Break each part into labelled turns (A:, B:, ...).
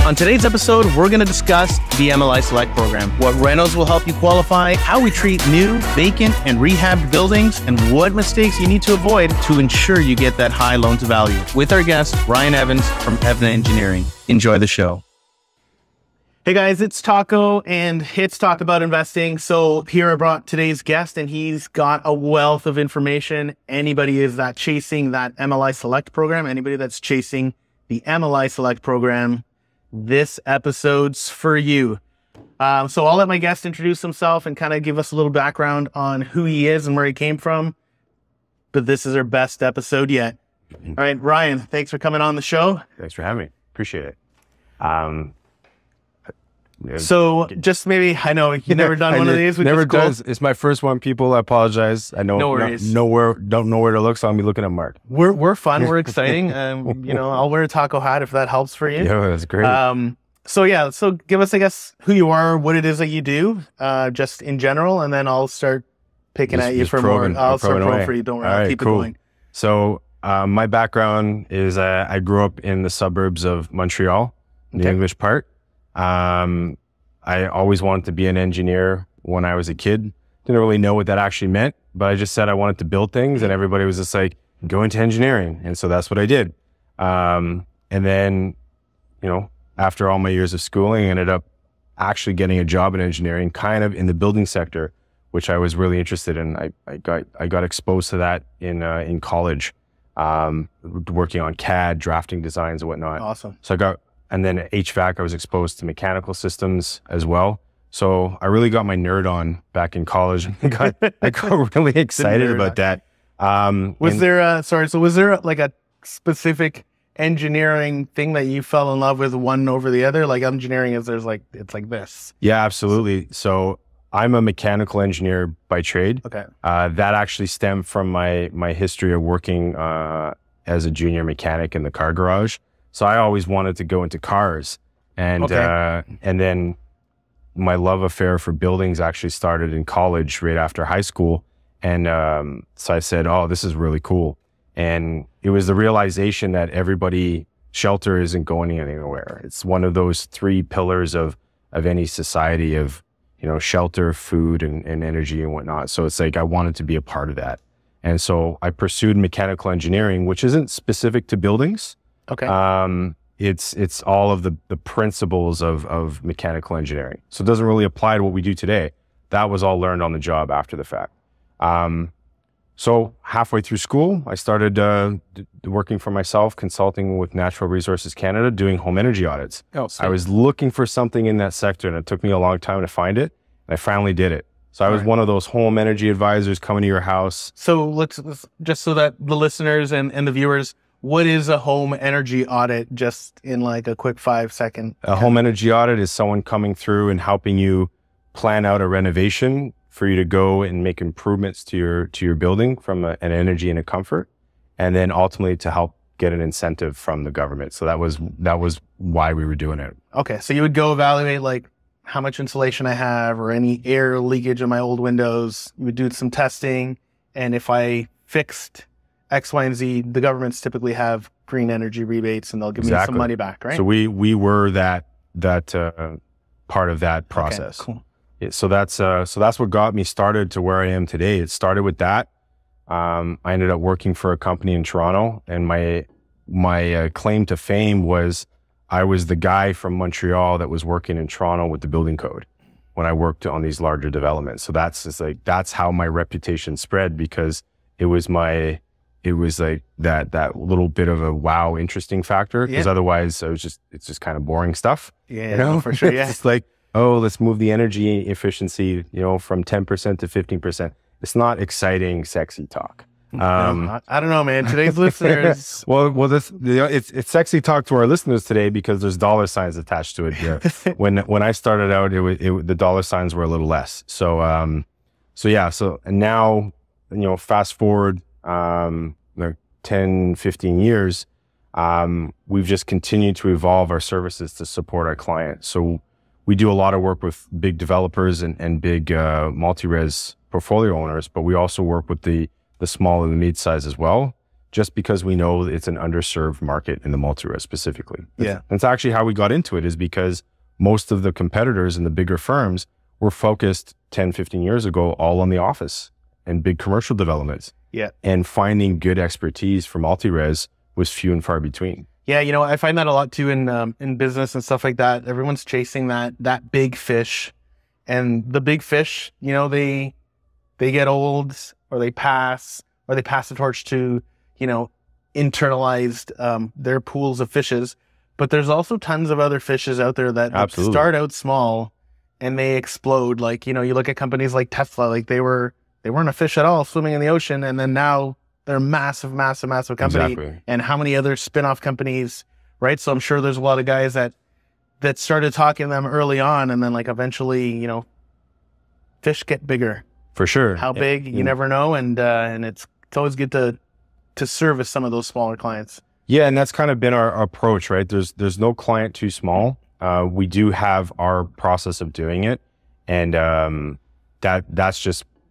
A: On today's episode, we're going to discuss the MLI Select Program, what renos will help you qualify, how we treat new, vacant, and rehab buildings, and what mistakes you need to avoid to ensure you get that high loan to value. With our guest, Ryan Evans from Evna Engineering. Enjoy the show. Hey guys, it's Taco and it's Talk About Investing. So here I brought today's guest and he's got a wealth of information. Anybody is that chasing that MLI Select program, anybody that's chasing the MLI Select program, this episode's for you. So I'll let my guest introduce himself and kind of give us a little background on who he is and where he came from. But this is our best episode yet. All right, Ryan, thanks for coming on the show.
B: Thanks for having me. Appreciate it.
A: So just maybe, I know you've never done one of these, which
B: never
A: is cool.
B: does. It's my first one, people. I apologize. I know
A: No worries.
B: don't know where to look, so I'll be looking at Mark.
A: We're fun. We're exciting. You know, I'll wear a taco hat if that helps for you.
B: Yeah, that's great.
A: So give us, I guess, who you are, what it is that you do, just in general, and then I'll start picking at you for more. I'll start probing for you. Don't worry. I'll keep it going.
B: So my background is I grew up in the suburbs of Montreal, the English part. I always wanted to be an engineer when I was a kid. Didn't really know what that actually meant, but I just said I wanted to build things and everybody was just like, go into engineering. And so that's what I did. And then, you know, after all my years of schooling, I ended up actually getting a job in engineering, kind of in the building sector, which I was really interested in. I got exposed to that in college, working on CAD, drafting designs and whatnot.
A: Awesome.
B: So and then at HVAC, I was exposed to mechanical systems as well. So I really got my nerd on back in college. I got really excited about that.
A: Was there like a specific engineering thing that you fell in love with one over the other? Like engineering is it's like this.
B: Yeah, absolutely. So I'm a mechanical engineer by trade.
A: Okay.
B: That actually stemmed from my history of working as a junior mechanic in the car garage. So I always wanted to go into cars, and then my love affair for buildings actually started in college right after high school. And so I said, oh, this is really cool. And it was the realization that shelter isn't going anywhere. It's one of those three pillars of any society of, you know, shelter, food, and energy and whatnot. So it's like I wanted to be a part of that. And so I pursued mechanical engineering, which isn't specific to buildings.
A: Okay.
B: It's all of the principles of mechanical engineering. So it doesn't really apply to what we do today. That was all learned on the job after the fact. So halfway through school, I started working for myself, consulting with Natural Resources Canada, doing home energy audits.
A: Oh,
B: I was looking for something in that sector, and it took me a long time to find it. And I finally did it. So I was one of those home energy advisors coming to your house.
A: So let's just so that the listeners and the viewers, what is a home energy audit, just in like a quick 5-second?
B: A home energy audit is someone coming through and helping you plan out a renovation for you to go and make improvements to your building from an energy and a comfort, and then ultimately to help get an incentive from the government. So that was why we were doing it. Okay.
A: So you would go evaluate like how much insulation I have or any air leakage in my old windows. You would do some testing, and if I fixed X, Y, and Z, the governments typically have green energy rebates and they'll give me some money back, right?
B: So we were that part of that process.
A: Okay, cool.
B: Yeah, so that's what got me started to where I am today. It started with that. I ended up working for a company in Toronto, and my claim to fame was I was the guy from Montreal that was working in Toronto with the building code when I worked on these larger developments. So that's how my reputation spread, because it was like that little bit of a wow, interesting factor. Because otherwise it's just kind of boring stuff.
A: Yeah,
B: you know?
A: for sure. Yeah.
B: It's like, oh, let's move the energy efficiency, you know, from 10% to 15%. It's not exciting, sexy talk.
A: I don't know, man. Today's listeners.
B: well, it's sexy talk to our listeners today because there's dollar signs attached to it here. When I started out, the dollar signs were a little less. So and now, you know, fast forward, 10, 15 years, we've just continued to evolve our services to support our clients. So we do a lot of work with big developers and big multi-res portfolio owners, but we also work with the small and the mid-size as well, just because we know it's an underserved market in the multi-res specifically.
A: Yeah.
B: That's actually how we got into it, is because most of the competitors in the bigger firms were focused 10, 15 years ago all on the office and big commercial developments.
A: Yeah.
B: And finding good expertise for multi-res was few and far between.
A: Yeah, you know, I find that a lot too in business and stuff like that. Everyone's chasing that big fish, and the big fish, you know, they get old, or they pass the torch to, you know, internalized their pools of fishes. But there's also tons of other fishes out there that start out small and they explode. Like, you know, you look at companies like Tesla, like they weren't a fish at all swimming in the ocean, and then now they're a massive company.
B: Exactly.
A: And how many other spin-off companies, right? So I'm sure there's a lot of guys that started talking to them early on, and then like eventually, you know, fish get bigger.
B: For sure.
A: How big, you never know. And it's always good to service some of those smaller clients.
B: Yeah, and that's kind of been our approach, right? There's no client too small. We do have our process of doing it, and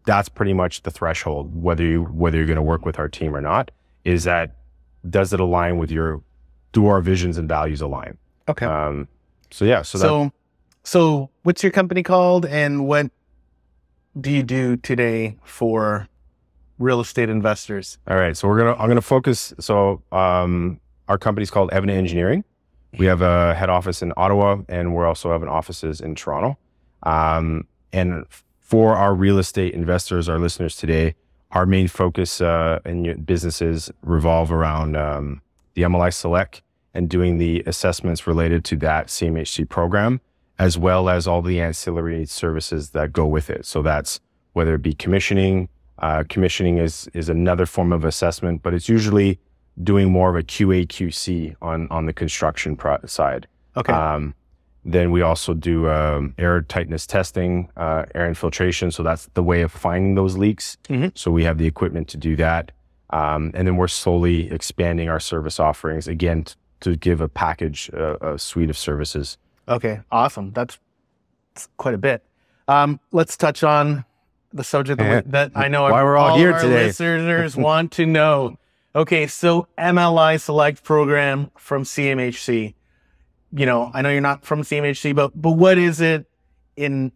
B: that's pretty much the threshold, whether you're going to work with our team or not, is that does it align with do our visions and values align?
A: Okay.
B: So
A: what's your company called, and what do you do today for real estate investors?
B: All right. So I'm going to focus. So, our company's called Evident Engineering. We have a head office in Ottawa, and we're also having offices in Toronto. And for our real estate investors, our listeners today, our main focus in businesses revolve around the MLI Select and doing the assessments related to that CMHC program, as well as all the ancillary services that go with it. So that's whether it be commissioning. Commissioning is another form of assessment, but it's usually doing more of a QA QC on the construction side.
A: Okay.
B: Then we also do air tightness testing, air infiltration. So that's the way of finding those leaks.
A: Mm-hmm.
B: So we have the equipment to do that. And then we're slowly expanding our service offerings, again, to give a package, a suite of services.
A: Okay, awesome. That's quite a bit. Let's touch on the subject that I know
B: why we're all here today.
A: Listeners want to know. Okay, so MLI Select Program from CMHC. You know, I know you're not from CMHC, but what is it in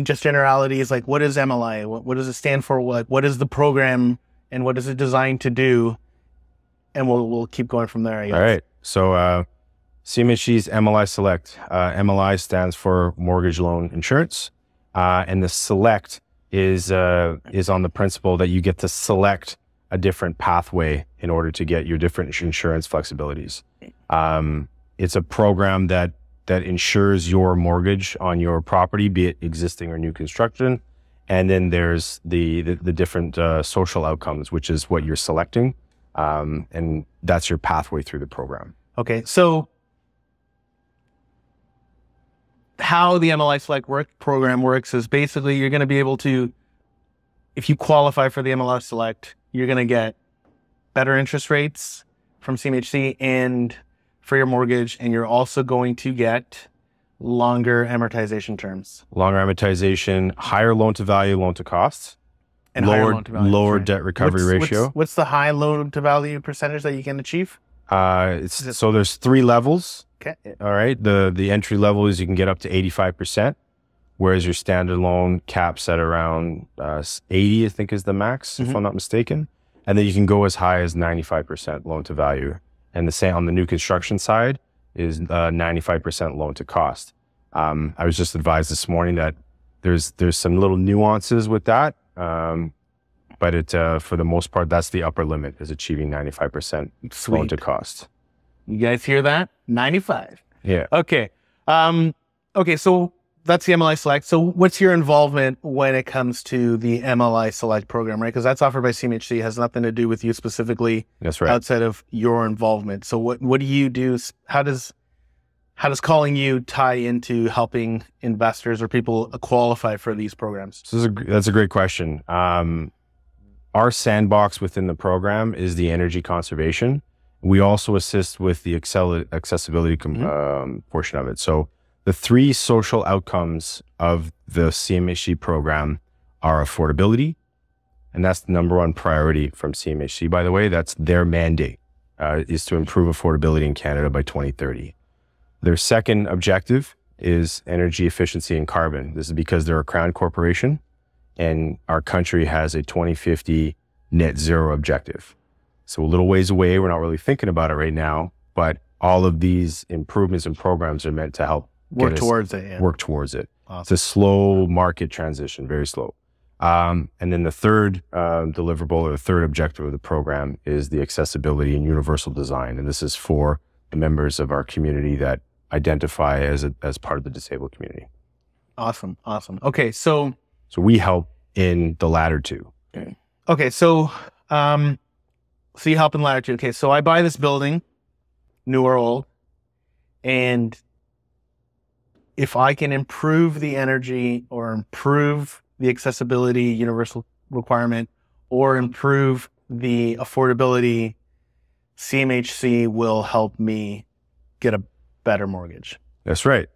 A: just generalities? Like, what is MLI? What does it stand for? What is the program, and what is it designed to do? And we'll keep going from there, I guess.
B: All right. So CMHC's MLI Select. MLI stands for Mortgage Loan Insurance, and the Select is on the principle that you get to select a different pathway in order to get your different insurance flexibilities. It's a program that insures your mortgage on your property, be it existing or new construction. And then there's the different social outcomes, which is what you're selecting. And that's your pathway through the program.
A: Okay. So how the MLI Select program works is basically you're going to be able to, if you qualify for the MLI Select, you're going to get better interest rates from CMHC and for your mortgage, and you're also going to get longer amortization terms.
B: Longer amortization, higher loan to value, loan to cost,
A: and
B: lower debt recovery ratio.
A: What's the high loan to value percentage that you can achieve?
B: So there's 3 levels.
A: Okay.
B: All right. The entry level is you can get up to 85%, whereas your standard loan caps at around 80, I think is the max, if I'm not mistaken. And then you can go as high as 95% loan to value. And the same on the new construction side is 95% loan to cost. I was just advised this morning that there's some little nuances with that, but for the most part, that's the upper limit, is achieving 95% loan to cost.
A: You guys hear that? 95.
B: Yeah.
A: Okay. Okay. So that's the MLI Select. So what's your involvement when it comes to the MLI Select program, right? Because that's offered by CMHC, has nothing to do with you specifically.
B: That's right.
A: Outside of your involvement. So what do you do? How does calling you tie into helping investors or people qualify for these programs?
B: So that's a great question. Our sandbox within the program is the energy conservation. We also assist with the accessibility portion of it. So the 3 social outcomes of the CMHC program are affordability, And that's the number one priority from CMHC, by the way. That's their mandate, is to improve affordability in Canada by 2030. Their second objective is energy efficiency and carbon. This is because they're a crown corporation and our country has a 2050 net zero objective. So a little ways away, we're not really thinking about it right now, but all of these improvements and programs are meant to help
A: work towards it. Yeah.
B: Work towards it.
A: Awesome.
B: It's a slow market transition, very slow. And then the third deliverable or the third objective of the program is the accessibility and universal design. And this is for the members of our community that identify as part of the disabled community.
A: Awesome. Awesome. Okay. So
B: we help in the latter two.
A: Okay. So you help in the latter two. Okay. So I buy this building, new or old, and if I can improve the energy or improve the accessibility universal requirement or improve the affordability, CMHC will help me get a better mortgage.
B: That's right.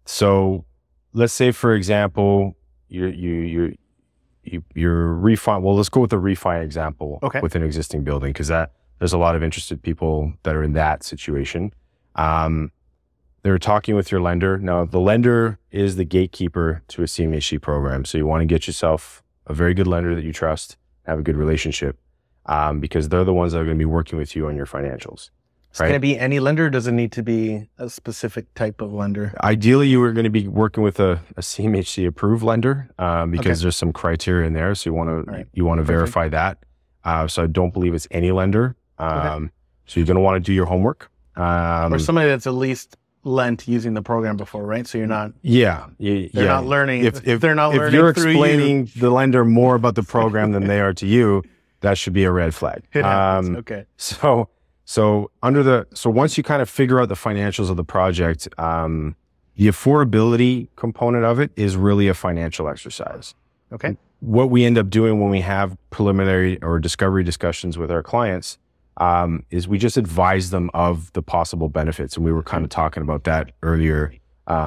B: So let's say, for example, you're refi. Well, let's go with the refi example with an existing building, because there's a lot of interested people that are in that situation. They're talking with your lender. Now, the lender is the gatekeeper to a CMHC program. So you want to get yourself a very good lender that you trust, have a good relationship, because they're the ones that are going to be working with you on your financials.
A: It's going to be any lender? Or does it need to be a specific type of lender?
B: Ideally, you are going to be working with a CMHC approved lender, because there's some criteria in there. So you want to verify that. So I don't believe it's any lender. So you're going to want to do your homework.
A: Or somebody that's at least lent using the program before, right? So you're not.
B: They're
A: not learning. If they're not learning,
B: if you're explaining the lender more about the program than they are to you, that should be a red flag.
A: Okay.
B: So once you kind of figure out the financials of the project, the affordability component of it is really a financial exercise.
A: Okay.
B: What we end up doing when we have preliminary or discovery discussions with our clients is we just advise them of the possible benefits. And we were kind of talking about that earlier,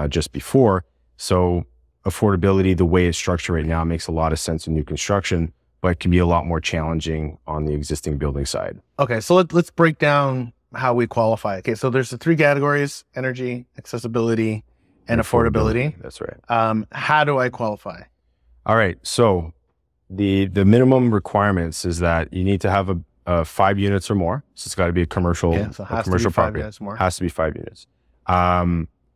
B: just before. So affordability, the way it's structured right now, makes a lot of sense in new construction, but can be a lot more challenging on the existing building side.
A: Okay. So let's break down how we qualify. Okay. So there's the three categories: energy, accessibility, and affordability.
B: That's right.
A: How do I qualify?
B: All right. So the minimum requirements is that you need to have 5 units or more. So it's got to be a commercial, commercial property. Has to be 5 units.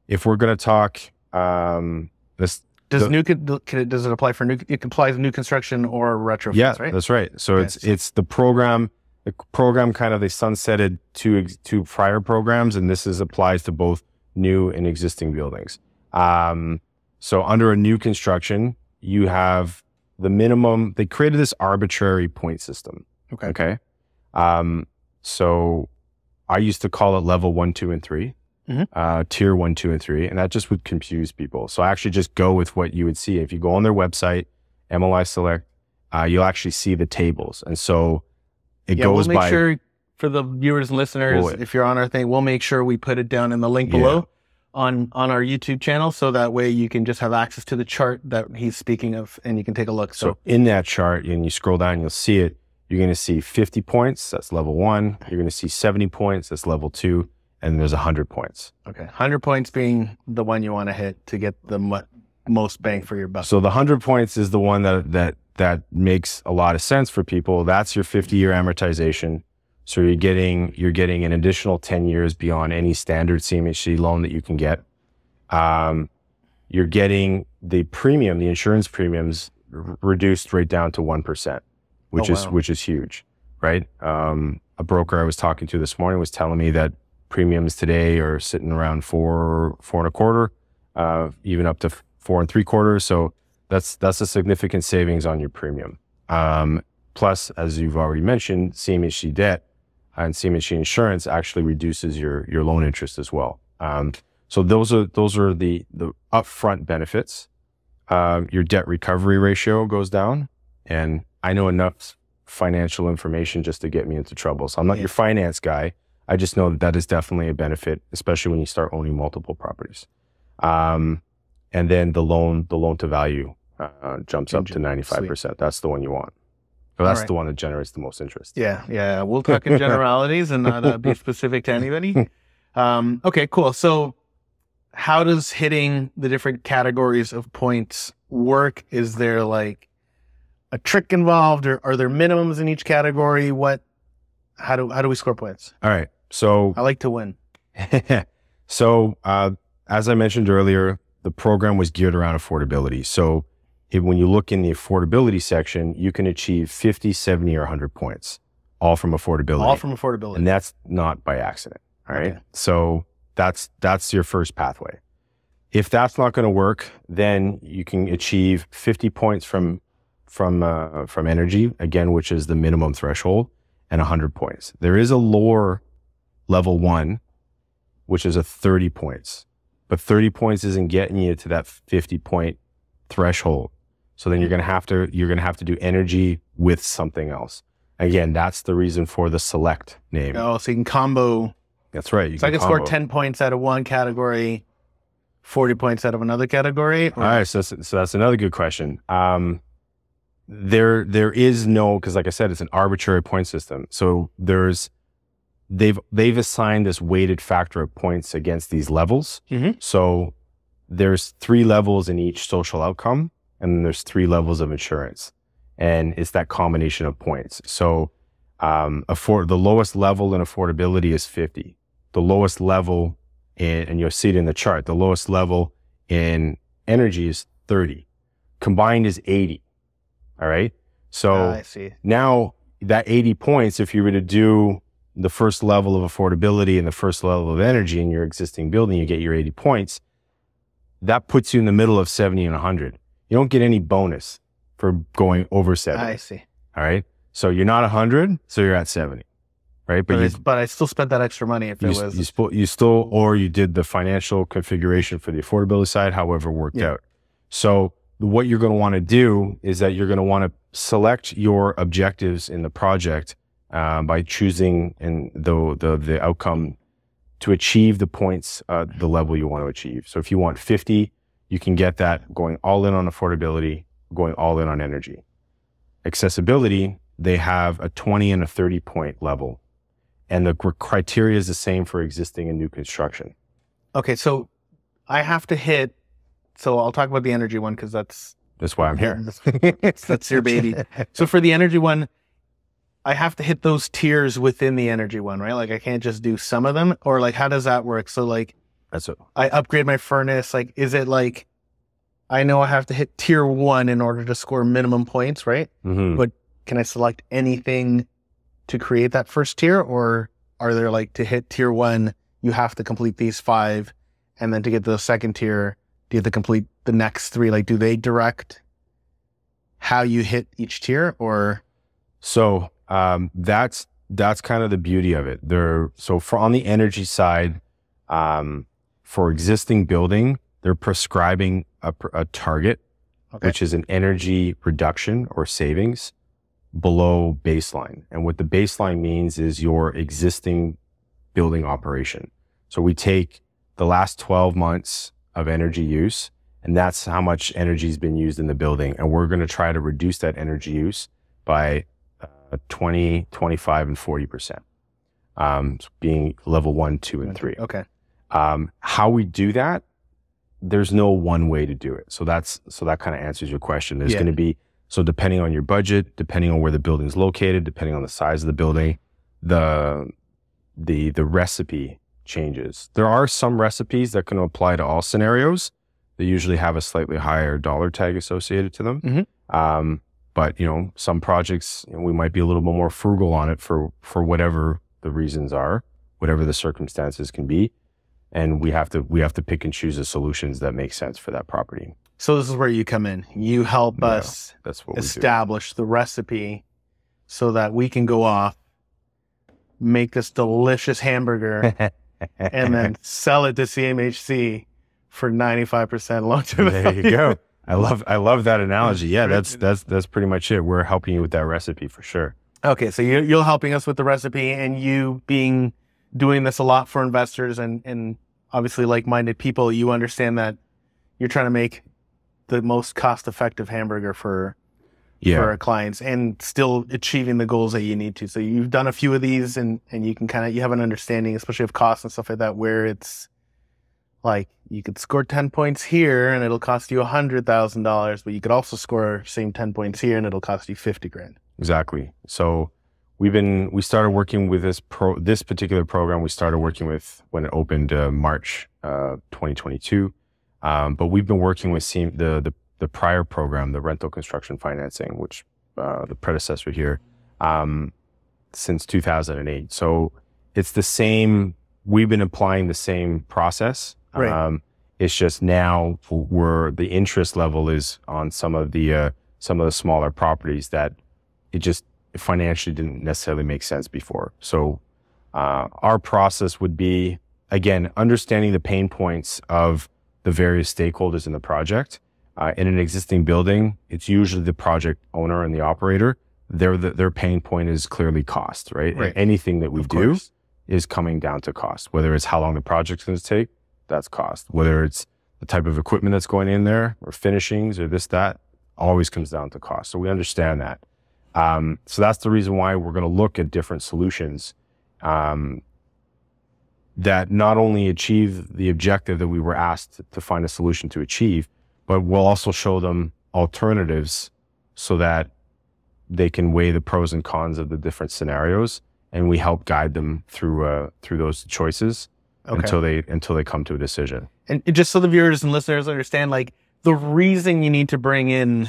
B: If we're going to talk, does it apply for new? It applies to new construction or retrofits, yeah,
A: right?
B: That's right. So it's the program. The program kind of, they sunsetted two prior programs, and this applies to both new and existing buildings. So under a new construction, you have the minimum. They created this arbitrary point system. Okay. So I used to call it level 1, 2, and 3, tier 1, 2, and 3, and that just would confuse people. So I actually just go with what you would see. If you go on their website, MLI Select, you'll actually see the tables. And so it goes by. We'll make sure
A: for the viewers and listeners, if you're on our thing, we'll make sure we put it down in the link below on our YouTube channel. So that way you can just have access to the chart that he's speaking of and you can take a look.
B: So in that chart, and you scroll down, you'll see it. You're going to see 50 points, that's level 1. You're going to see 70 points, that's level 2. And there's 100 points.
A: Okay. 100 points being the one you want to hit to get the most bang for your buck.
B: So the 100 points is the one that makes a lot of sense for people. That's your 50-year amortization. So you're getting an additional 10 years beyond any standard CMHC loan that you can get. You're getting the premium, the insurance premiums reduced right down to 1%. Which is huge, right? A broker I was talking to this morning was telling me that premiums today are sitting around 4.25, even up to 4.75. So that's a significant savings on your premium. Plus, as you've already mentioned, CMHC debt and CMHC insurance actually reduces your loan interest as well. So those are the upfront benefits. Your debt recovery ratio goes down, and I know enough financial information just to get me into trouble. So I'm not your finance guy. I just know that is definitely a benefit, especially when you start owning multiple properties. And then the loan to value jumps up to 95%. That's the one you want. So that's the one that generates the most interest.
A: Yeah. We'll talk in generalities and not be specific to anybody. Okay, cool. So how does hitting the different categories of points work? Is there like a trick involved, or are there minimums in each category? How do we score points?
B: All right. So
A: I like to win.
B: So as I mentioned earlier, the program was geared around affordability. So when you look in the affordability section, you can achieve 50, 70, or 100 points, all from affordability.
A: All from affordability.
B: And that's not by accident. All right.
A: Okay.
B: So that's your first pathway. If that's not going to work, then you can achieve 50 points from energy, again, which is the minimum threshold, and 100 points. There is a lower level 1, which is a 30 points, but 30 points isn't getting you to that 50 point threshold. So then you're going to have to do energy with something else. Again, that's the reason for the select name.
A: Oh, so you can combo.
B: That's right.
A: So I can score 10 points out of one category, 40 points out of another category. Or?
B: All right. So that's another good question. There is no, because like I said, it's an arbitrary point system. So they've assigned this weighted factor of points against these levels.
A: Mm-hmm.
B: So there's 3 levels in each social outcome, and then there's 3 levels of insurance, and it's that combination of points. So the lowest level in affordability is 50. The lowest level and you'll see it in the chart, the lowest level in energy is 30. Combined is 80. All right. So
A: I see.
B: Now that 80 points, if you were to do the first level of affordability and the first level of energy in your existing building, you get your 80 points. That puts you in the middle of 70 and 100. You don't get any bonus for going over 70.
A: I see.
B: All right. So you're not 100, so you're at 70. Right.
A: But I still spent that extra money if
B: or you did the financial configuration for the affordability side, however it worked out. So what you're going to want to do is that you're going to want to select your objectives in the project by choosing the outcome to achieve the points, the level you want to achieve. So if you want 50, you can get that going all in on affordability, going all in on energy. Accessibility, they have a 20 and a 30 point level. And the criteria is the same for existing and new construction.
A: Okay, so I have to hit. So I'll talk about the energy one because that's
B: why I'm here.
A: That's your baby. So for the energy one, I have to hit those tiers within the energy one, right? Like I can't just do some of them, or like how does that work? So like I upgrade my furnace. Like is it like I know I have to hit tier 1 in order to score minimum points, right?
B: Mm-hmm.
A: But can I select anything to create that first tier, or are there like to hit tier 1, you have to complete these 5, and then to get to the second tier, do you have to complete the next 3? Like, do they direct how you hit each tier, or?
B: So that's kind of the beauty of it. On the energy side, for existing building, they're prescribing a target, which is an energy reduction or savings below baseline. And what the baseline means is your existing building operation. So we take the last 12 months of energy use, and that's how much energy has been used in the building. And we're going to try to reduce that energy use by 20, 25, and 40%, being level 1, 2, and 3.
A: Okay.
B: How we do that, there's no one way to do it. So that kind of answers your question. There's going to be, so depending on your budget, depending on where the building is located, depending on the size of the building, the recipe changes. There are some recipes that can apply to all scenarios. They usually have a slightly higher dollar tag associated to them.
A: Mm-hmm.
B: But some projects, we might be a little bit more frugal on it for whatever the reasons are, whatever the circumstances can be. And we have to pick and choose the solutions that make sense for that property.
A: So this is where you come in. You help us
B: that's what
A: establish the recipe so that we can go off, make this delicious hamburger, and then sell it to CMHC for 95% long-term value.
B: There you go. I love that analogy. Yeah, that's pretty much it. We're helping you with that recipe for sure.
A: Okay, so you're helping us with the recipe, and you doing this a lot for investors and obviously like-minded people, you understand that you're trying to make the most cost-effective hamburger for our clients and still achieving the goals that you need to. So you've done a few of these and you can you have an understanding, especially of costs and stuff like that, where it's like you could score 10 points here and it'll cost you $100,000, but you could also score same 10 points here and it'll cost you 50 grand.
B: Exactly. So we started working with this particular program. We started working with when it opened March 2022. But we've been working with the prior program, the rental construction financing, which the predecessor here, since 2008. So it's the same. We've been applying the same process.
A: Right.
B: It's just now where the interest level is on some of the smaller properties that it just financially didn't necessarily make sense before. So our process would be, again, understanding the pain points of the various stakeholders in the project. In an existing building, it's usually the project owner and the operator. Their pain point is clearly cost, right?
A: Right.
B: And anything that we do is coming down to cost. Whether it's how long the project's going to take, that's cost. Whether it's the type of equipment that's going in there or finishings or this, that, always comes down to cost. So we understand that. So that's the reason why we're going to look at different solutions that not only achieve the objective that we were asked to find a solution to achieve, but we'll also show them alternatives so that they can weigh the pros and cons of the different scenarios, and we help guide them through those choices until they come to a decision. And
A: just so the viewers and listeners understand, like the reason you need to bring in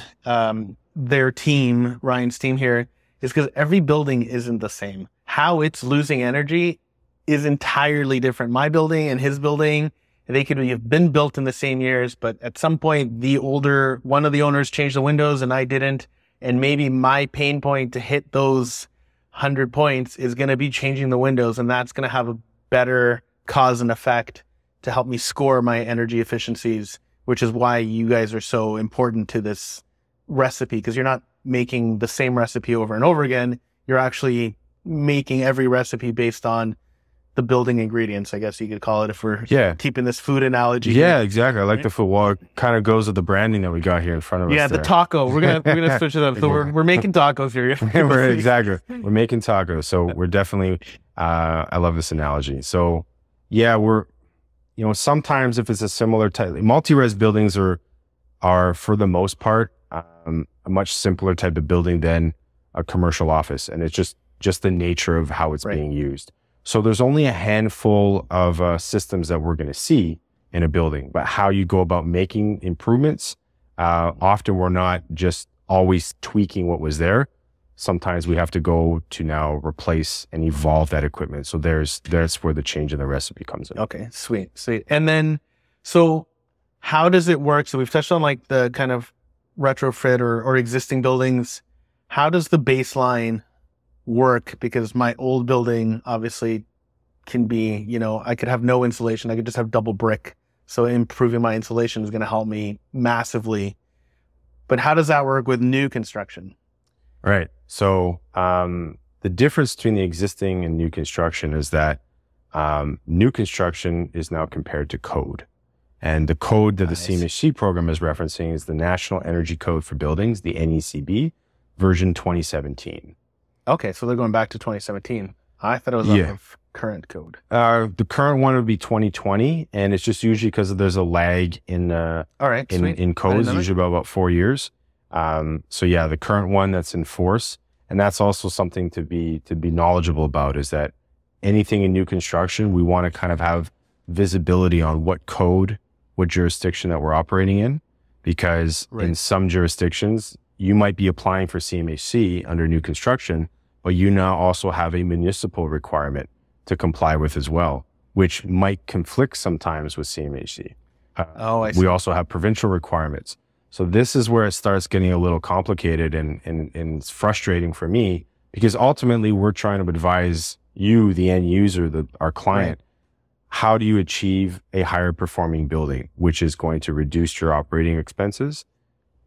A: their team, Ryan's team here, is because every building isn't the same. How it's losing energy is entirely different. My building and his building, they could have been built in the same years, but at some point one of the owners changed the windows and I didn't. And maybe my pain point to hit those 100 points is going to be changing the windows. And that's going to have a better cause and effect to help me score my energy efficiencies, which is why you guys are so important to this recipe, because you're not making the same recipe over and over again. You're actually making every recipe based on the building ingredients, I guess you could call it, if we're keeping this food analogy.
B: Yeah, exactly. I like the food. Well, it kind of goes with the branding that we got here in front of us.
A: Yeah, the taco. We're gonna switch it up. So we're making tacos here.
B: Exactly. We're making tacos. So we're definitely. I love this analogy. So yeah, sometimes if it's a similar type, multi-res buildings are for the most part a much simpler type of building than a commercial office, and it's just the nature of how it's being used. So there's only a handful of systems that we're going to see in a building, but how you go about making improvements, often we're not just always tweaking what was there. Sometimes we have to go to now replace and evolve that equipment. So that's where the change in the recipe comes in.
A: Okay, sweet. And then, so how does it work? So we've touched on like the kind of retrofit or existing buildings. How does the baseline work? Because my old building obviously can be, I could have no insulation. I could just have double brick. So improving my insulation is going to help me massively. But how does that work with new construction?
B: Right. So the difference between the existing and new construction is that new construction is now compared to code. And the code that the CMHC program is referencing is the National Energy Code for Buildings, the NECB, version 2017.
A: Okay, so they're going back to 2017. I thought it was off current code.
B: The current one would be 2020, and it's just usually because there's a lag in codes, usually about 4 years. So yeah, the current one that's in force, and that's also something to be knowledgeable about, is that anything in new construction, we want to kind of have visibility on what code, what jurisdiction that we're operating in, because in some jurisdictions, you might be applying for CMHC under new construction, but you now also have a municipal requirement to comply with as well, which might conflict sometimes with CMHC.
A: I see.
B: We also have provincial requirements. So this is where it starts getting a little complicated and it's frustrating for me, because ultimately we're trying to advise you, the end user, our client, how do you achieve a higher performing building, which is going to reduce your operating expenses,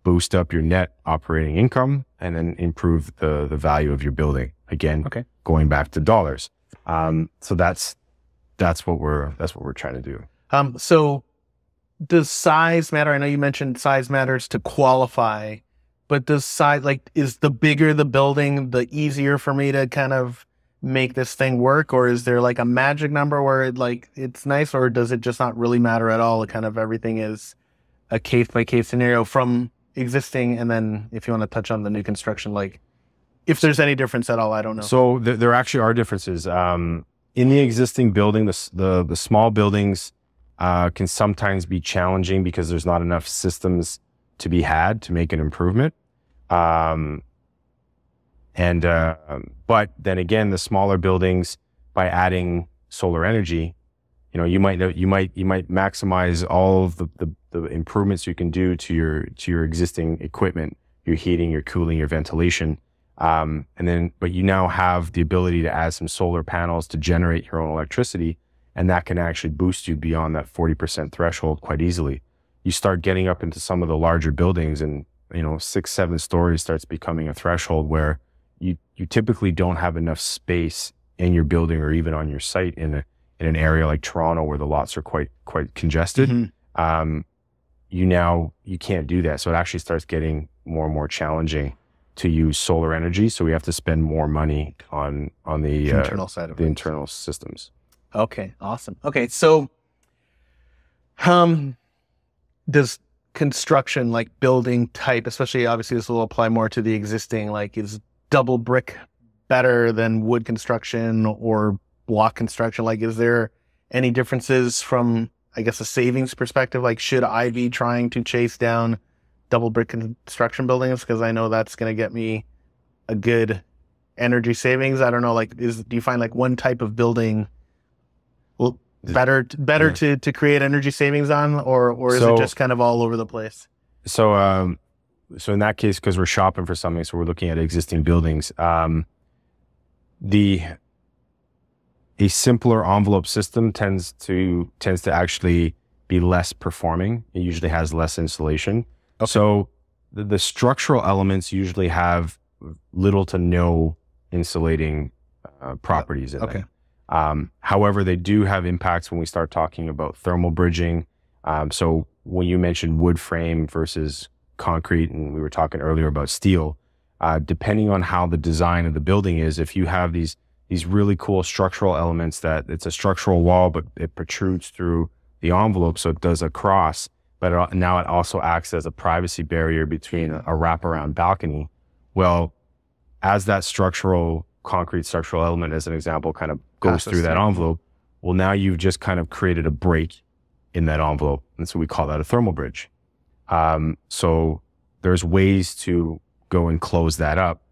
B: boost up your net operating income, and then improve the value of your building. Again, going back to dollars. So that's what we're trying to do.
A: So does size matter? I know you mentioned size matters to qualify, but does size, like, is the bigger the building, the easier for me to kind of make this thing work? Or is there like a magic number where it's nice, or does it just not really matter at all? It kind of everything is a case by case scenario from existing. And then if you want to touch on the new construction, like if there's any difference at all, I don't know.
B: So there actually are differences. In the existing building, the small buildings can sometimes be challenging because there's not enough systems to be had to make an improvement. But then again, the smaller buildings, by adding solar energy, you might maximize all of the improvements you can do to your existing equipment, your heating, your cooling, your ventilation. But you now have the ability to add some solar panels to generate your own electricity, and that can actually boost you beyond that 40% threshold quite easily. You start getting up into some of the larger buildings, and 6, 7 stories starts becoming a threshold where you typically don't have enough space in your building or even on your site in an area like Toronto where the lots are quite congested. Mm-hmm. You can't do that. So it actually starts getting more and more challenging to use solar energy. So we have to spend more money on the
A: internal side of
B: the internal systems.
A: Okay, awesome. Okay, so does construction, like building type, especially obviously this will apply more to the existing, like is double brick better than wood construction or block construction? Like, is there any differences from, I guess, a savings perspective? Like, should I be trying to chase down double brick construction buildings? Because I know that's going to get me a good energy savings. I don't know, like, do you find like one type of building better to create energy savings on, or is it just kind of all over the place?
B: So in that case, because we're shopping for something, so we're looking at existing buildings, a simpler envelope system tends to actually be less performing. It usually has less insulation. Okay. So the structural elements usually have little to no insulating properties in them. However, they do have impacts when we start talking about thermal bridging. So when you mentioned wood frame versus concrete, and we were talking earlier about steel, depending on how the design of the building is, if you have these really cool structural elements that it's a structural wall, but it protrudes through the envelope, so it does a cross, but now it also acts as a privacy barrier between a wraparound balcony. Well, as that concrete structural element, as an example, kind of goes through that envelope, well, now you've just kind of created a break in that envelope. And so we call that a thermal bridge. So there's ways to go and close that up.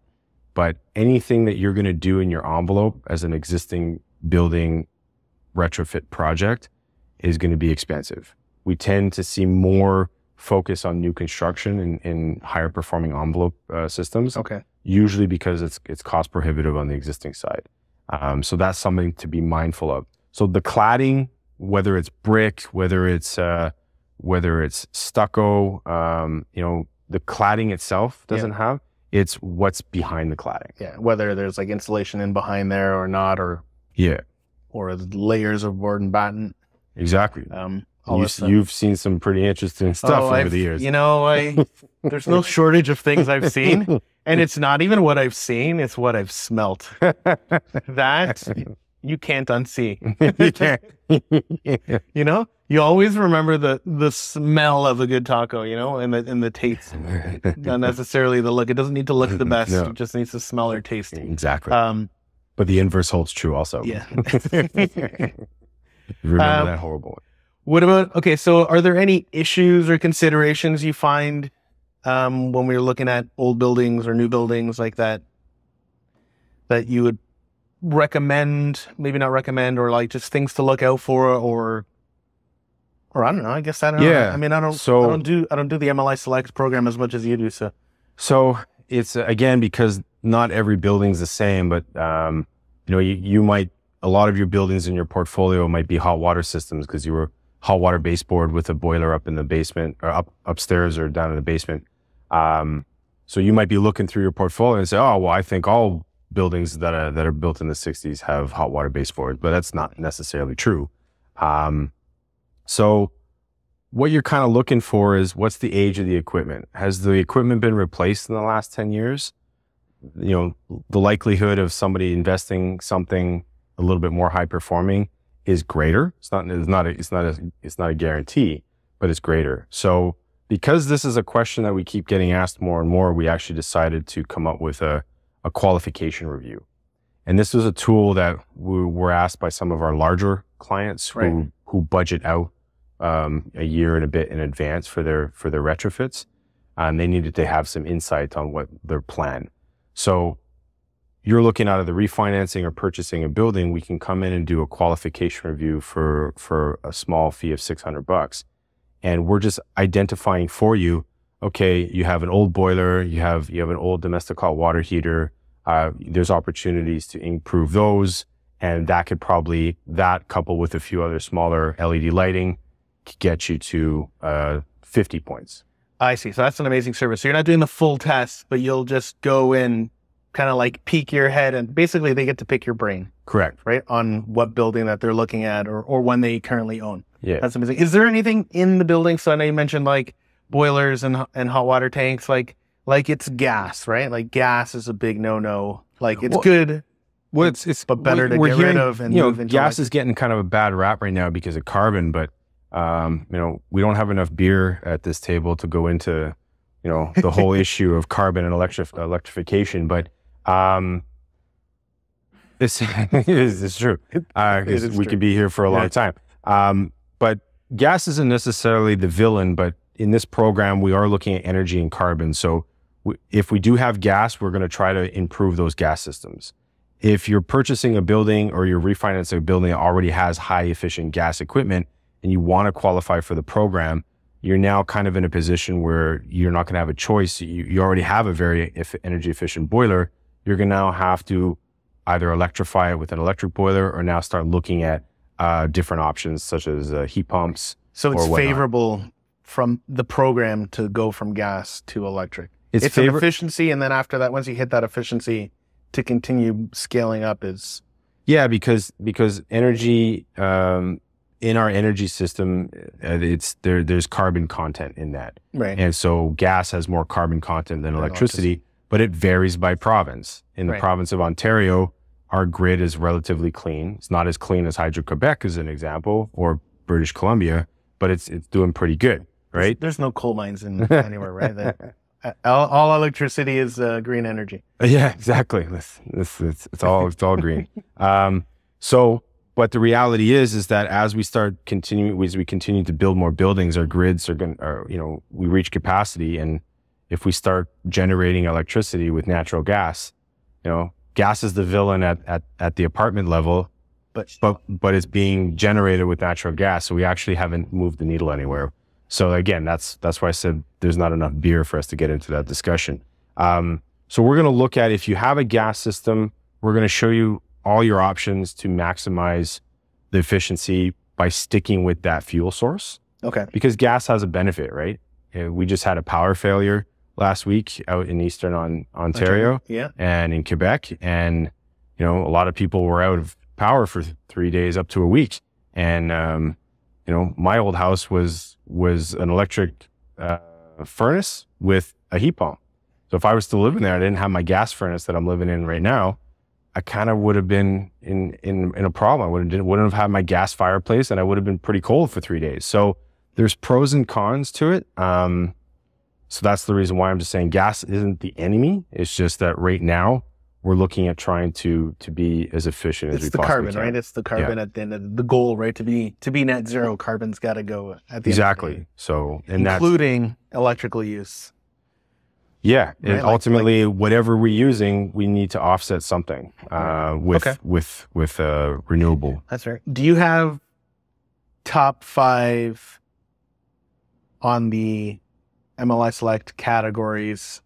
B: But anything that you're going to do in your envelope as an existing building retrofit project is going to be expensive. We tend to see more focus on new construction in higher performing envelope systems. Okay. Usually because it's cost prohibitive on the existing side. So that's something to be mindful of. So the cladding, whether it's brick, whether it's stucco, the cladding itself doesn't have. It's what's behind the cladding.
A: Yeah, whether there's like insulation in behind there or not, or layers of board and batten.
B: Exactly. You've seen some pretty interesting stuff over the years.
A: There's no shortage of things I've seen, and it's not even what I've seen; it's what I've smelt. That you can't unsee.
B: You can't.
A: You always remember the smell of a good taco, and the taste, not necessarily the look. It doesn't need to look the best; no. It just needs to smell or taste.
B: Exactly. But the inverse holds true also.
A: Yeah.
B: Remember that horrible one.
A: What about, so are there any issues or considerations you find when we're looking at old buildings or new buildings like that you would recommend, maybe not recommend, or like just things to look out for, or I don't know, I guess I don't know. I mean, I don't do the MLI Select program as much as you do.
B: So it's, again, because not every building's the same, but, you might, a lot of your buildings in your portfolio might be hot water systems because you were hot water baseboard with a boiler up in the basement or upstairs or down in the basement. So you might be looking through your portfolio and say, oh, well, I think all buildings that are built in the 60s have hot water baseboard, but that's not necessarily true. So what you're kind of looking for is what's the age of the equipment? Has the equipment been replaced in the last 10 years? You know, the likelihood of somebody investing something a little bit more high performing is greater. It's not a guarantee, but it's greater. So because this is a question that we keep getting asked more and more, we actually decided to come up with a qualification review. And this was a tool that we were asked by some of our larger clients who budget out a year and a bit in advance for their retrofits. And they needed to have some insight on what their plan. So you're looking out of the refinancing or purchasing a building, we can come in and do a qualification review for a small fee of $600. And we're just identifying for you, okay, you have an old boiler, you have an old domestic hot water heater, there's opportunities to improve those. And that coupled with a few other smaller LED lighting, could get you to 50 points.
A: I see. So that's an amazing service. So you're not doing the full test, but you'll just go in, kind of like peek your head, and basically they get to pick your brain.
B: Correct.
A: Right? On what building that they're looking at or one they currently own.
B: Yeah.
A: That's amazing. Is there anything in the building? So I know you mentioned like boilers and hot water tanks, like it's gas, right? Like gas is a big no-no. Like it's good.
B: Well,
A: but better to get rid of and move into
B: gas is getting kind of a bad rap right now because of carbon, but we don't have enough beer at this table to go into, the whole issue of carbon and electrification. But this is true. We could be here for a long time. But gas isn't necessarily the villain, but in this program, we are looking at energy and carbon. So if we do have gas, we're going to try to improve those gas systems. If you're purchasing a building or you're refinancing a building that already has high efficient gas equipment and you want to qualify for the program, you're now kind of in a position where you're not going to have a choice. You already have a very energy efficient boiler. You're going to now have to either electrify it with an electric boiler or now start looking at different options such as heat pumps.
A: So it's favorable from the program to go from gas to electric. It's an efficiency, and then after that, once you hit that efficiency, to continue scaling up is...
B: Yeah, because energy, in our energy system, there's carbon content in that.
A: Right.
B: And so gas has more carbon content than electricity, but it varies by province. In the province of Ontario, our grid is relatively clean. It's not as clean as Hydro-Quebec, as an example, or British Columbia, but it's doing pretty good, right? There's
A: no coal mines in anywhere, right? All electricity is green energy.
B: Yeah, exactly. It's all green. But the reality is that as we continue to build more buildings, our grids we reach capacity, and if we start generating electricity with natural gas, gas is the villain at the apartment level, but it's being generated with natural gas. So we actually haven't moved the needle anywhere. So again, that's why I said there's not enough beer for us to get into that discussion. So we're going to look at, if you have a gas system, we're going to show you all your options to maximize the efficiency by sticking with that fuel source.
A: Okay.
B: Because gas has a benefit, right? We just had a power failure last week out in Eastern Ontario and in Quebec. And, a lot of people were out of power for 3 days up to a week. And, my old house was an electric furnace with a heat pump. So if I was still living there, I didn't have my gas furnace that I'm living in right now, I kind of would have been in a problem. I wouldn't have had my gas fireplace, and I would have been pretty cold for 3 days. So there's pros and cons to it. So that's the reason why I'm just saying gas isn't the enemy. It's just that right now we're looking at trying to be as efficient as we possibly can. It's the carbon,
A: right? It's the carbon at the end of the goal, right? To be net zero, carbon's got to go at the end.
B: Exactly. So,
A: including electrical use.
B: Yeah, right? And ultimately, whatever we're using, we need to offset something with renewable.
A: That's right. Do you have top 5 on the MLI Select categories,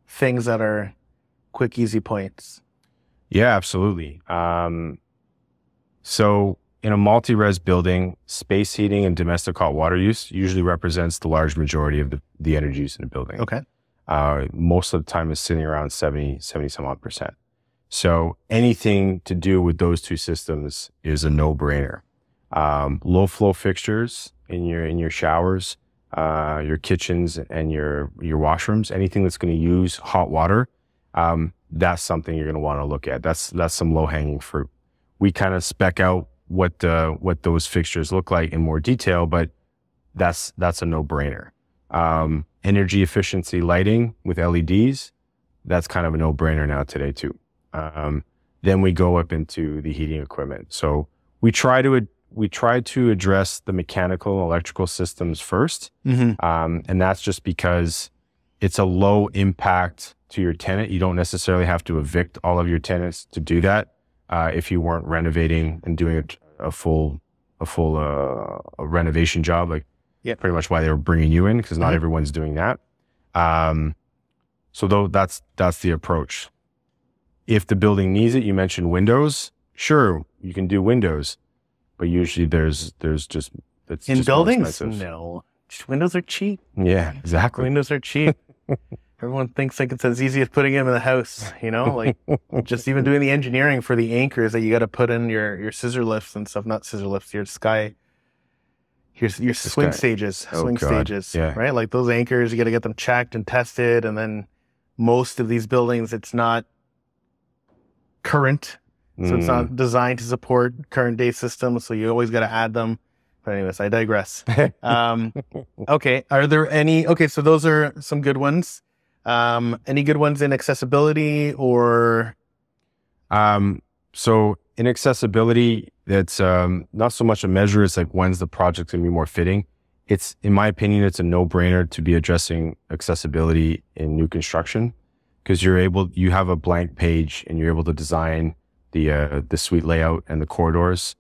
A: things that are quick, easy points?
B: Yeah, absolutely. So in a multi-res building, space heating and domestic hot water use usually represents the large majority of the energy use in a building.
A: Okay.
B: Most of the time is sitting around 70 some odd %. So anything to do with those two systems is a no-brainer. low flow fixtures in your showers, your kitchens and your washrooms, anything that's going to use hot water. That's something you're going to want to look at. That's some low hanging fruit. We kind of spec out what those fixtures look like in more detail, but that's a no brainer. Energy efficiency lighting with LEDs, that's kind of a no brainer now today too. Then we go up into the heating equipment. So we try to address the mechanical, electrical systems first. And that's just because it's a low impact to your tenant. You don't necessarily have to evict all of your tenants to do that. If you weren't renovating and doing a full renovation job, like pretty much why they were bringing you in, because not everyone's doing that. So though that's the approach. If the building needs it, you mentioned windows. Sure, you can do windows, but usually there's just it's
A: in
B: just
A: buildings. No, windows are cheap.
B: Yeah, exactly.
A: Windows are cheap. Everyone thinks like it's as easy as putting them in the house, you know, like just even doing the engineering for the anchors that you got to put in your scissor lifts and stuff, not scissor lifts, your swing stages, right? Like those anchors, you got to get them checked and tested. And then most of these buildings, it's not current. So it's not designed to support current day systems. So you always got to add them. But anyways, I digress. Okay. Are there any, so those are some good ones. Any good ones in accessibility or?
B: So in accessibility, that's not so much a measure. It's like, when's the project going to be more fitting? It's, in my opinion, it's a no-brainer to be addressing accessibility in new construction, because you have a blank page and you're able to design the suite layout and the corridors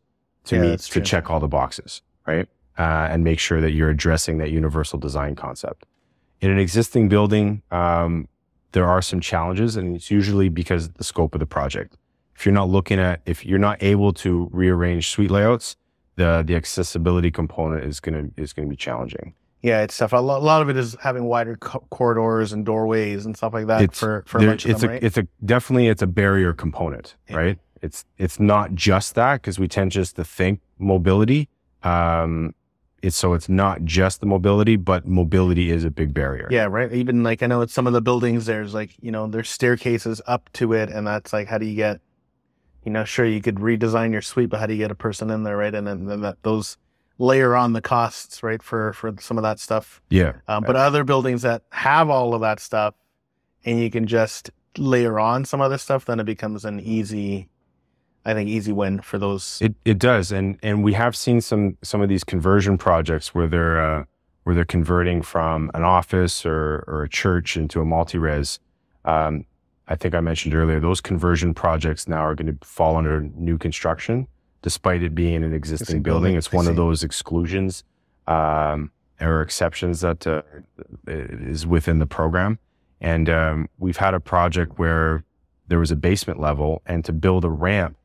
B: to check all the boxes, right? And make sure that you're addressing that universal design concept. In an existing building, there are some challenges, and it's usually because of the scope of the project. If you're not able to rearrange suite layouts, the accessibility component is going to be challenging.
A: Yeah, it's tough. A lot of it is having wider corridors and doorways and stuff like that for a bunch of them, right?
B: It's a barrier component, right? It's not just that, because we tend just to think mobility. It's not just the mobility, but mobility is a big barrier.
A: Yeah, right. Even like, I know at some of the buildings, there's like, there's staircases up to it, and that's like, how do you get, sure, you could redesign your suite, but how do you get a person in there, right? And then those layer on the costs, right, for some of that stuff.
B: Yeah.
A: But other buildings that have all of that stuff, and you can just layer on some other stuff, then it becomes an easy win for those.
B: It does, and we have seen some of these conversion projects where they're converting from an office or a church into a multi-res. I think I mentioned earlier, those conversion projects now are going to fall under new construction, despite it being an existing building. It's one of those exclusions or exceptions that is within the program. And we've had a project where there was a basement level, and to build a ramp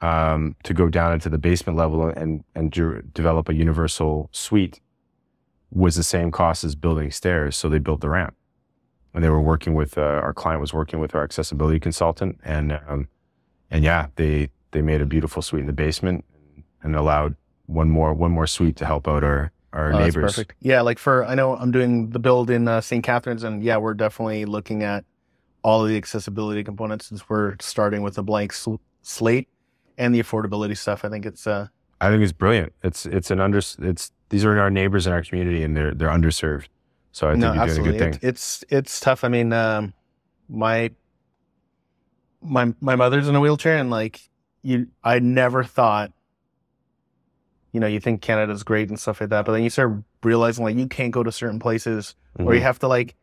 B: to go down into the basement level and develop a universal suite was the same cost as building stairs. So they built the ramp, and they were working with our client was working with our accessibility consultant, and they made a beautiful suite in the basement and allowed one more suite to help out our neighbors.
A: That's perfect. Yeah, like I know I'm doing the build in St. Catharines, and yeah, we're definitely looking at all of the accessibility components, since we're starting with a blank slate, and the affordability stuff. I think it's
B: brilliant. These are our neighbors in our community, and they're underserved. So I think you're doing a good thing.
A: It's tough. I mean, my mother's in a wheelchair, and like I never thought, you think Canada's great and stuff like that, but then you start realizing like you can't go to certain places, or you have to like,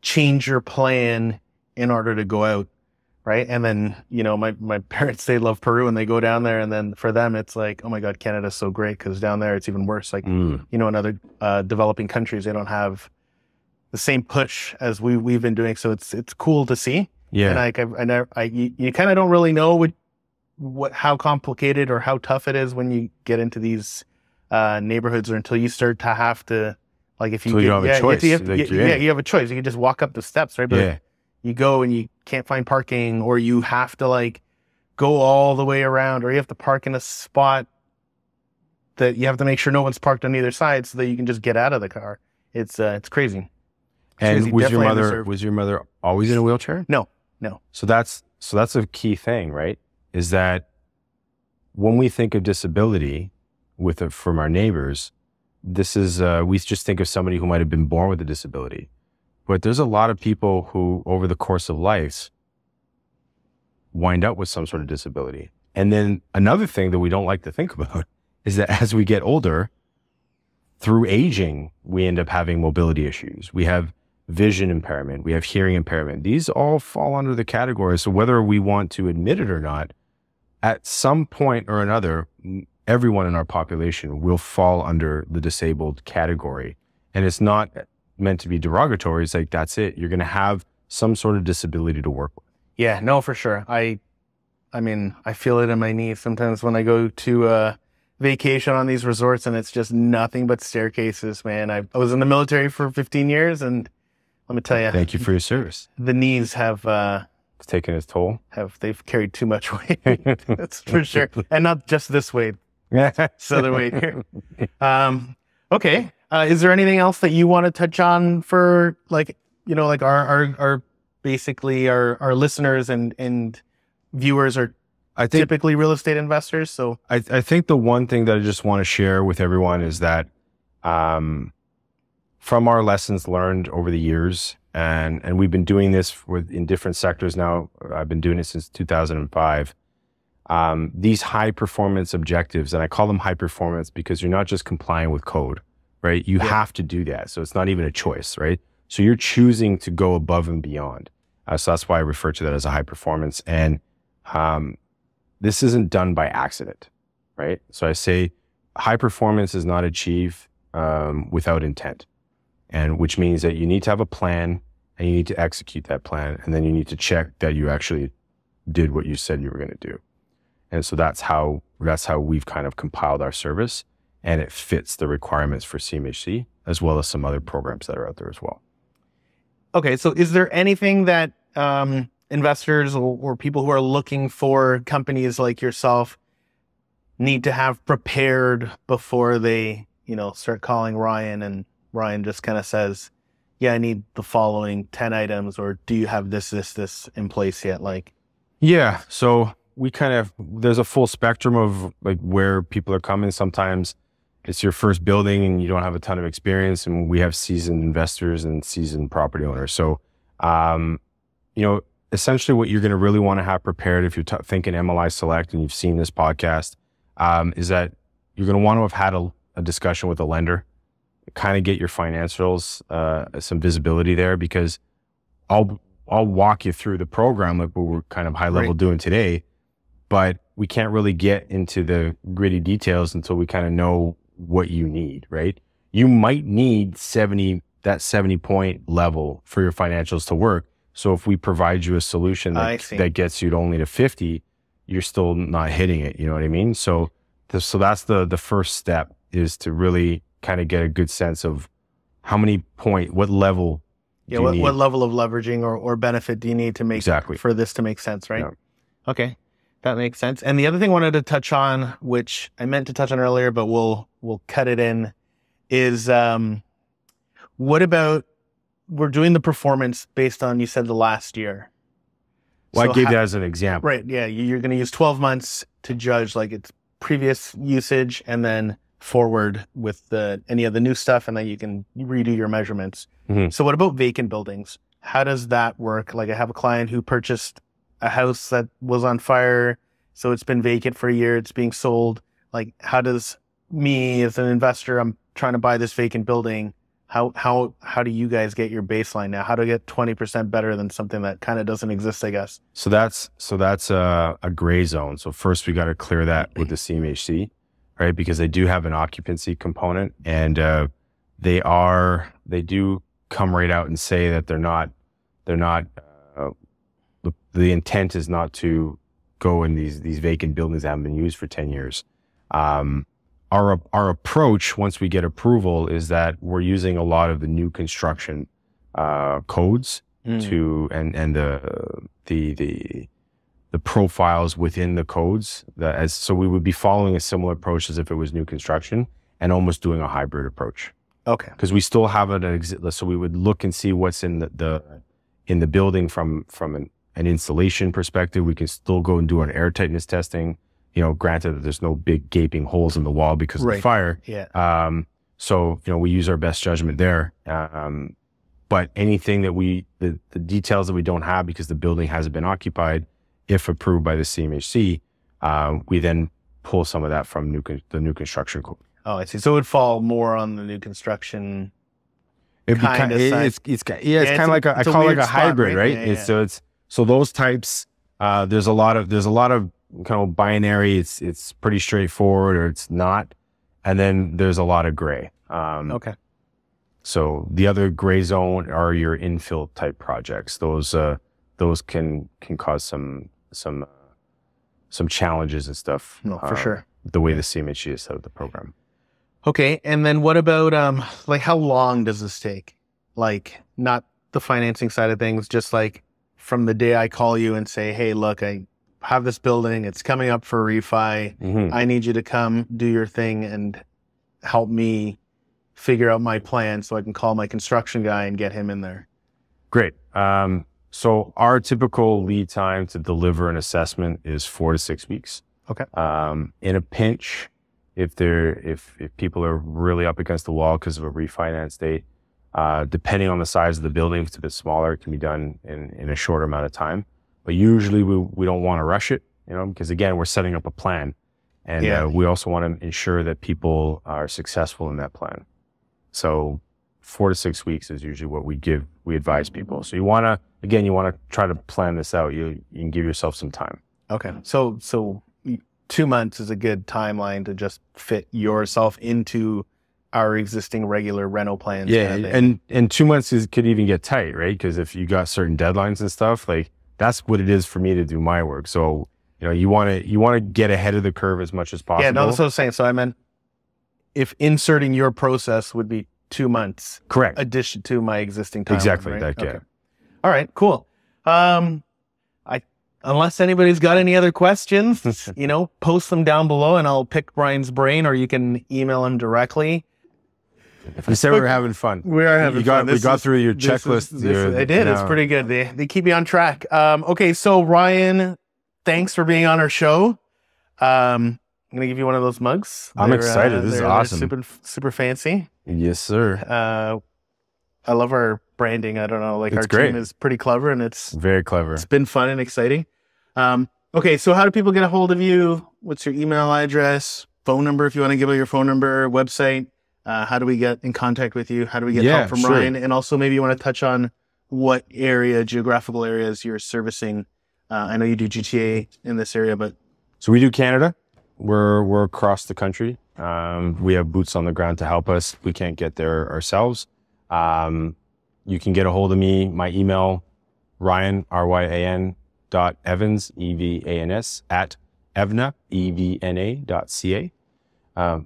A: change your plan in order to go out. Right. And then, my parents, they love Peru, and they go down there, and then for them, it's like, oh my God, Canada's so great, because down there it's even worse. Like, in other developing countries, they don't have the same push as we've been doing. So it's cool to see.
B: Yeah.
A: And you kind of don't really know how complicated or how tough it is when you get into these neighborhoods, or until you start to have to, like, if you
B: have a choice.
A: You have a choice. You can just walk up the steps, right? But you go and you can't find parking, or you have to like go all the way around, or you have to park in a spot that you have to make sure no one's parked on either side so that you can just get out of the car. It's crazy.
B: And was your mother always in a wheelchair?
A: No.
B: So that's a key thing, right? Is that when we think of disability from our neighbors, this is, we just think of somebody who might have been born with a disability. But there's a lot of people who, over the course of life, wind up with some sort of disability. And then another thing that we don't like to think about is that as we get older, through aging, we end up having mobility issues. We have vision impairment. We have hearing impairment. These all fall under the category. So whether we want to admit it or not, at some point or another, everyone in our population will fall under the disabled category. And it's not meant to be derogatory. It's like, that's it. You're going to have some sort of disability to work with.
A: Yeah, no, for sure. I mean, I feel it in my knees sometimes when I go to vacation on these resorts and it's just nothing but staircases, man. I was in the military for 15 years and let me tell you.
B: Thank you for your service.
A: The knees have...
B: it's taken its toll.
A: They've carried too much weight. That's for sure. And not just this weight. It's other weight here. Okay. Is there anything else that you want to touch on for like our basically our listeners and viewers are typically real estate investors? So
B: I think the one thing that I just want to share with everyone is that from our lessons learned over the years, and we've been doing this in different sectors now. I've been doing it since 2005. These high performance objectives, and I call them high performance because you're not just complying with code, right? You have to do that. So it's not even a choice, right? So you're choosing to go above and beyond. So that's why I refer to that as a high performance. And this isn't done by accident, right? So I say high performance is not achieved without intent. And which means that you need to have a plan and you need to execute that plan. And then you need to check that you actually did what you said you were going to do. And so that's how we've kind of compiled our service, and it fits the requirements for CMHC as well as some other programs that are out there as well.
A: Okay. So is there anything that investors or people who are looking for companies like yourself need to have prepared before they, start calling Ryan and Ryan just kind of says, yeah, I need the following 10 items, or do you have this in place yet?
B: Yeah. So there's a full spectrum of like where people are coming. Sometimes it's your first building and you don't have a ton of experience, and we have seasoned investors and seasoned property owners. So, essentially what you're going to really want to have prepared if you're thinking MLI Select and you've seen this podcast, is that you're going to want to have had a discussion with a lender, kind of get your financials, some visibility there, because I'll walk you through the program like what we're kind of high level doing today, but we can't really get into the gritty details until we kind of know what you need, right? You might need that 70 point level for your financials to work. So if we provide you a solution that gets you only to 50, you're still not hitting it. You know what I mean? So that's the first step, is to really kind of get a good sense of what level.
A: Yeah. What level of leveraging or benefit do you need to make for this to make sense? Right. Yeah. Okay. That makes sense. And the other thing I wanted to touch on, which I meant to touch on earlier, but we'll cut it in, is what about, we're doing the performance based on, you said, the last year.
B: Well, so I gave that as an example.
A: Right. Yeah. You're going to use 12 months to judge like its previous usage and then forward with any of the new stuff, and then you can redo your measurements. Mm-hmm. So what about vacant buildings? How does that work? Like I have a client who purchased a house that was on fire, so it's been vacant for a year, it's being sold. Like how does me as an investor, I'm trying to buy this vacant building, how do you guys get your baseline now? How do I get 20% better than something that kind of doesn't exist, I guess? So that's a gray zone. So first we got to clear that with the CMHC, right? Because they do have an occupancy component, and they do come right out and say that they're not the intent is not to go in these vacant buildings that haven't been used for 10 years. Our approach, once we get approval, is that we're using a lot of the new construction codes to and the
B: profiles within the codes. So we would be following a similar approach as if it was new construction and almost doing a hybrid approach.
A: Okay.
B: Because we still have it. So we would look and see what's in the building from an installation perspective. We can still go and do an air tightness testing. Granted that there's no big gaping holes in the wall because of the fire.
A: Yeah.
B: So we use our best judgment there. But anything that the details that we don't have because the building hasn't been occupied, if approved by the CMHC, we then pull some of that from the new construction code.
A: Oh, I see. So it would fall more on the new construction.
B: It's kind of like I call it like a hybrid, right?
A: Yeah.
B: So those types. There's a lot of kind of binary. It's pretty straightforward, or it's not, and then there's a lot of gray.
A: Okay.
B: So the other gray zone are your infill type projects. Those can cause some challenges and stuff.
A: No, for sure.
B: The way the CMHC has set up the program.
A: Okay. And then what about, like how long does this take? Like not the financing side of things, just like from the day I call you and say, hey, look, I have this building, it's coming up for refi.
B: Mm-hmm.
A: I need you to come do your thing and help me figure out my plan so I can call my construction guy and get him in there. Great.
B: So our typical lead time to deliver an assessment is 4 to 6 weeks.
A: Okay.
B: In a pinch, if people are really up against the wall because of a refinance date, depending on the size of the building, if it's a bit smaller, it can be done in a shorter amount of time. But usually we don't want to rush it, because again, we're setting up a plan, and we also want to ensure that people are successful in that plan. So 4 to 6 weeks is usually what we advise people. So you want to try to plan this out. You can give yourself some time.
A: Okay. So 2 months is a good timeline to just fit yourself into our existing regular rental plans.
B: Yeah. And 2 months could even get tight, right? Because if you got certain deadlines and stuff, like that's what it is for me to do my work. So, you want to get ahead of the curve as much as possible.
A: Yeah, no, that's what I was saying. So I meant if inserting your process would be 2 months.
B: Correct.
A: Addition to my existing timeline.
B: Exactly.
A: Right?
B: That, yeah.
A: Okay. All right, cool. Unless anybody's got any other questions, post them down below and I'll pick Brian's brain, or you can email him directly.
B: You said we were having fun.
A: We are having fun.
B: We got through your checklist.
A: I did. It's pretty good. They keep me on track. Okay, so Ryan, thanks for being on our show. I'm going to give you one of those mugs.
B: I'm excited. This is awesome.
A: Super, super fancy.
B: Yes, sir.
A: I love our branding. I don't know, like
B: it's
A: our
B: great.
A: team is pretty clever, and it's
B: very clever.
A: It's been fun and exciting. Okay, so how do people get a hold of you? What's your email address, phone number, if you want to give out your phone number, website? How do we get in contact with you? How do we get help from Ryan? And also maybe you want to touch on what geographical areas you're servicing. I know you do GTA in this area, but.
B: So we do Canada. We're across the country. We have boots on the ground to help us. We can't get there ourselves. You can get a hold of me. My email, Ryan, RYAN .Evans, EVANS @evna, EVNA.ca.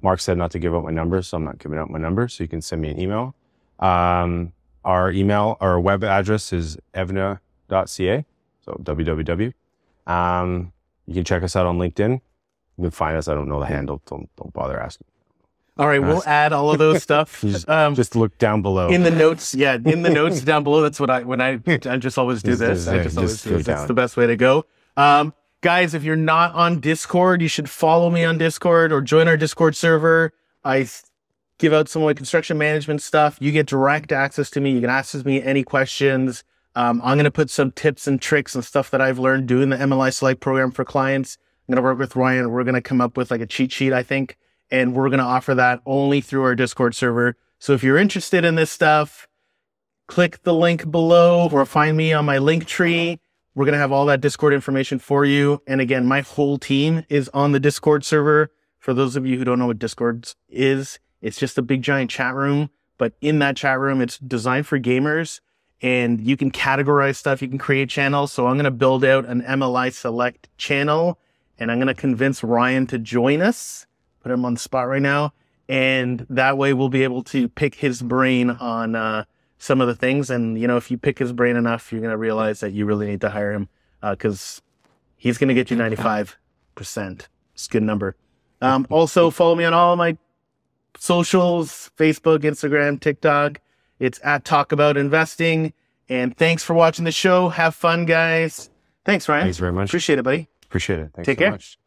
B: Mark said not to give out my number, so I'm not giving out my number. So you can send me an email. Our web address is evna.ca. So www. You can check us out on LinkedIn. You can find us. I don't know the handle. Don't bother asking.
A: All right, we'll add all of those stuff.
B: Just look down below
A: in the notes. Yeah, in the notes down below. That's what I just always do this. That's the best way to go. Guys, if you're not on Discord, you should follow me on Discord or join our Discord server. I give out some of my construction management stuff. You get direct access to me. You can ask me any questions. I'm going to put some tips and tricks and stuff that I've learned doing the MLI Select program for clients. I'm going to work with Ryan. We're going to come up with like a cheat sheet, I think, and we're going to offer that only through our Discord server. So if you're interested in this stuff, click the link below or find me on my link tree. We're going to have all that Discord information for you. And again, my whole team is on the Discord server. For those of you who don't know what Discord is, it's just a big giant chat room. But in that chat room, it's designed for gamers and you can categorize stuff. You can create channels. So I'm going to build out an MLI Select channel and I'm going to convince Ryan to join us. Put him on the spot right now. And that way we'll be able to pick his brain on some of the things. And, if you pick his brain enough, you're going to realize that you really need to hire him because He's going to get you 95%. It's a good number. Also, follow me on all my socials, Facebook, Instagram, TikTok. It's at Tacobout Investing. And thanks for watching the show. Have fun, guys. Thanks, Ryan.
B: Thanks very much.
A: Appreciate it, buddy.
B: Appreciate it. Thanks
A: Take
B: so
A: care.
B: much.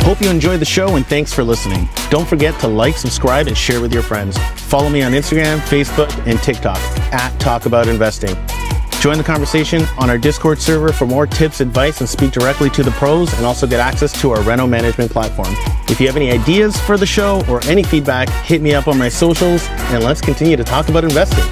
A: Hope you enjoyed the show, and thanks for listening. Don't forget to like, subscribe, and share with your friends. Follow me on Instagram, Facebook, and TikTok at Tacobout Investing. Join the conversation on our Discord server for more tips, advice, and speak directly to the pros, and also get access to our reno management platform. If you have any ideas for the show or any feedback, hit me up on my socials, and let's continue to talk about investing.